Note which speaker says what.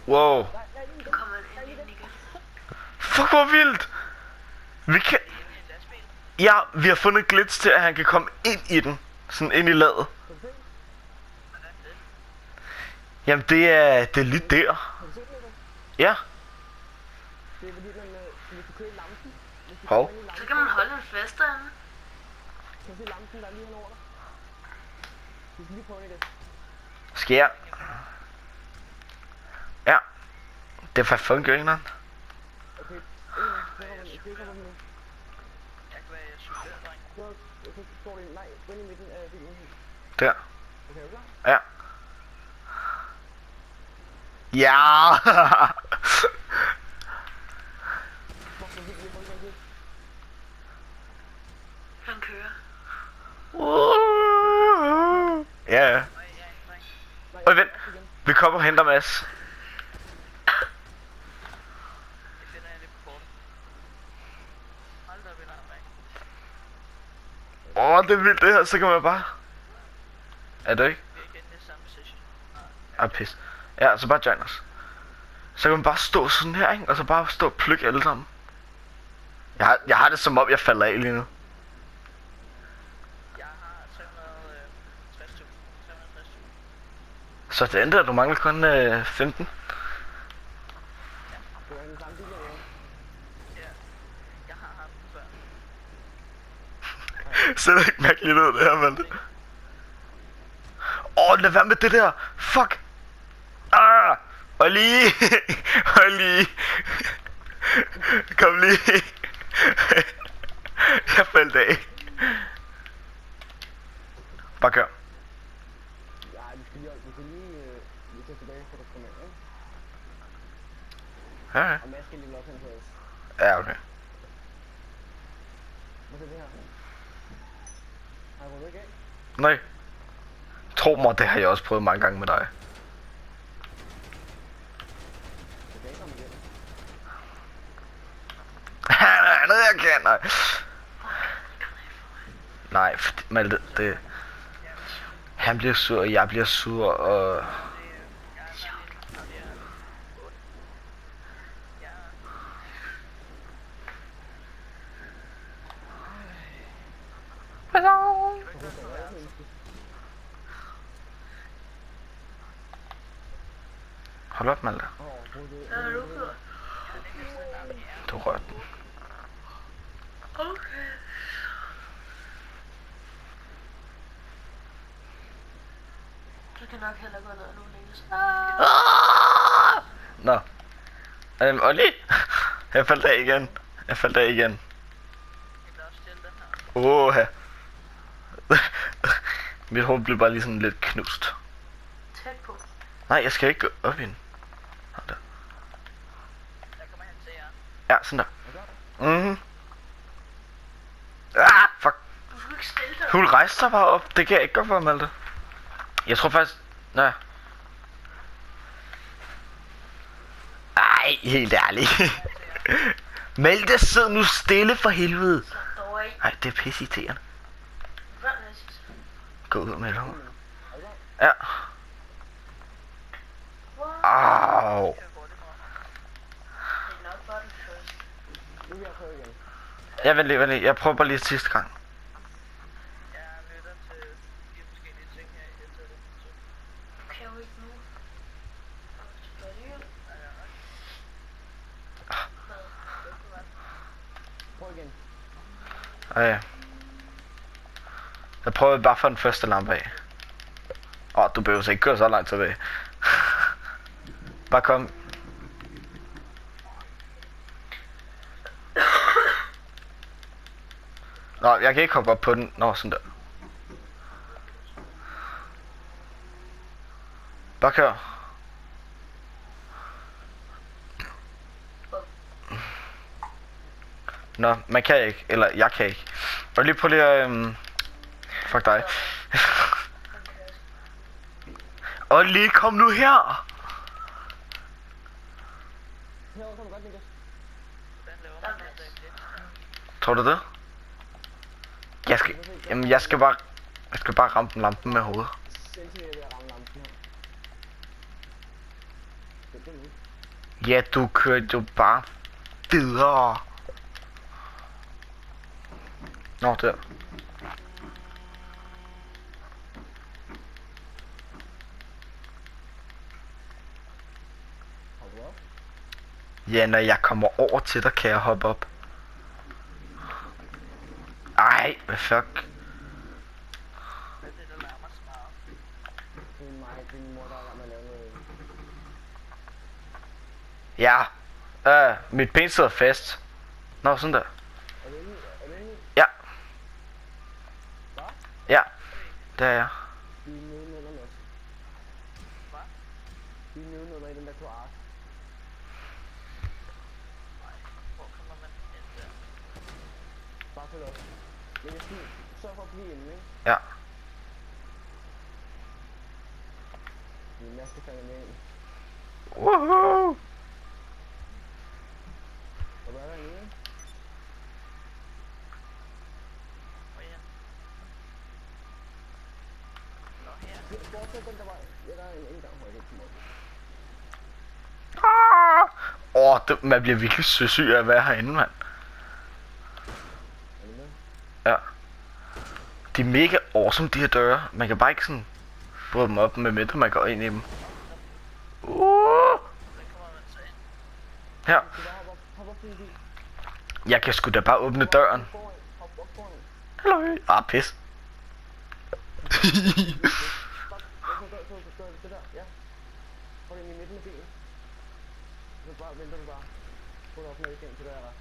Speaker 1: Wow. Fuck, hvor vildt. Vi kan... Ja, vi har fundet glitch til, at han kan komme ind i den. Sådan ind i ladet. Jamen, det er lige der. Ja. Hov.
Speaker 2: Så kan man holde en fest derinde.
Speaker 1: Skal jeg? Ja. Det er for fun, ikke noget? Der. Ja. Ja.
Speaker 2: Han kører.
Speaker 1: Ja. Øj, vent. Vi kommer og henter Mads. Det er vildt det her, så kan man bare... Er det ikke? Pis. Ja, så bare join os. Så kan man bare stå sådan her, ikke? Og så bare stå og plukke alle sammen. Jeg har det som om, jeg falder af lige nu.
Speaker 3: Jeg har 360.000.
Speaker 1: Så det endte, at du mangler kun 15.
Speaker 3: Jeg har haft den før.
Speaker 1: Ser det ikke mærkeligt ud, det her, Malte? Lad være med det der! Fuck! Og lige! Og lige! Kom lige! Jeg faldt af. Bare kør. Ja, ja, okay. Nej. Tro mig, det har jeg også prøvet mange gange med dig. Nej, jeg kan, nej. Nej, Malte, det... Han bliver sur, og jeg bliver sur, og... Hold op, Malte. Du rørte den.
Speaker 2: Okay. Du kan nok heller gå ned nu, Niklas.
Speaker 1: Nå. Olli? Jeg faldt af igen. Her. Mit hoved blev bare lige sådan lidt knust.
Speaker 2: Tæt på.
Speaker 1: Nej, jeg skal ikke gå op i den. Der.
Speaker 3: Der kommer han til jer.
Speaker 1: Ja, sådan der. Fuck.
Speaker 2: Du skal ikke stille dig.
Speaker 1: Hun rejste sig bare op. Det kan jeg ikke gøre for, Malte. Jeg tror faktisk... Nej. Ej, helt ærligt. Malte, sid nu stille for helvede.
Speaker 2: Så dog ikke.
Speaker 1: Ej, det er pisseirriterende.
Speaker 2: Hvad er det?
Speaker 1: Gå ud med ham. Ja. Au.
Speaker 2: Det er nok bare den første.
Speaker 1: Ja, vent lige. Jeg prøver bare lige sidste gang.
Speaker 3: Jeg lytter til 4 forskellige ting her i headsetet.
Speaker 2: Du kan jo ikke nu. Hvad er det jo?
Speaker 1: Ja. Jeg prøver bare for den første lampe af. Du behøver så ikke køre så langt tilbage. Bare kom. Nå, jeg kan ikke hoppe op på den. Nå, sådan der. Bare kør. Nå, man kan ikke. Eller jeg kan ikke. Og lige prøv lige at... Fuck dig. Og lige kom nu her. Tror du det? Jeg skal bare... Jeg skal bare ramme den lampen med hovedet.
Speaker 4: Sindssygt, jeg er ved at ramme lampen her. Det er det nu.
Speaker 1: Ja, du kørte jo bare videre. Nå, der.
Speaker 4: Har du op?
Speaker 1: Ja, når jeg kommer over til dig, kan jeg hoppe op. Ej, hvad fuck?
Speaker 3: Hvad er det, der larmer så meget?
Speaker 4: Det er mig, din mor, der er i gang med at lave noget.
Speaker 1: Ja, mit ben sidder fast. Nå, sådan der.
Speaker 4: Er du inde? Er du inde?
Speaker 1: Ja,
Speaker 4: Hvad?
Speaker 1: ja, det er jeg.
Speaker 4: Vi er nedenunder, Mads.
Speaker 3: Hvad?
Speaker 4: Vi er nedenunder i den der kloak.
Speaker 3: Nej, hvor kommer man ind der?
Speaker 4: Bare følg op. Men jeg skal sørge for at blive inde, ikke?
Speaker 1: Ja.
Speaker 4: Min maske falder med ind.
Speaker 1: Woohoo!
Speaker 4: Og hvad er der inde, ikke?
Speaker 3: Hvor er jeg? Nå, her.
Speaker 4: Fortsæt den der vej. Ja, der er en indgang, hvor jeg ikke kommer op.
Speaker 1: Man bliver virkelig søsyg af at være herinde, mand.
Speaker 4: Er du med?
Speaker 1: Ja. De er mega awesome, de her døre. Man kan bare ikke sådan bryde dem op, medmindre man går ind i dem.
Speaker 3: Hvordan kommer man så ind?
Speaker 1: Her.
Speaker 4: Du skal bare hoppe op til en bil.
Speaker 1: Jeg kan sgu da bare åbne døren.
Speaker 4: Foran. Hop op foran.
Speaker 1: Hallo. Ah, pis.
Speaker 4: Stop. Det der, ja. Hold ind i midten af bilen. Så bare venter du bare. Få det op, når I kan, til der er der.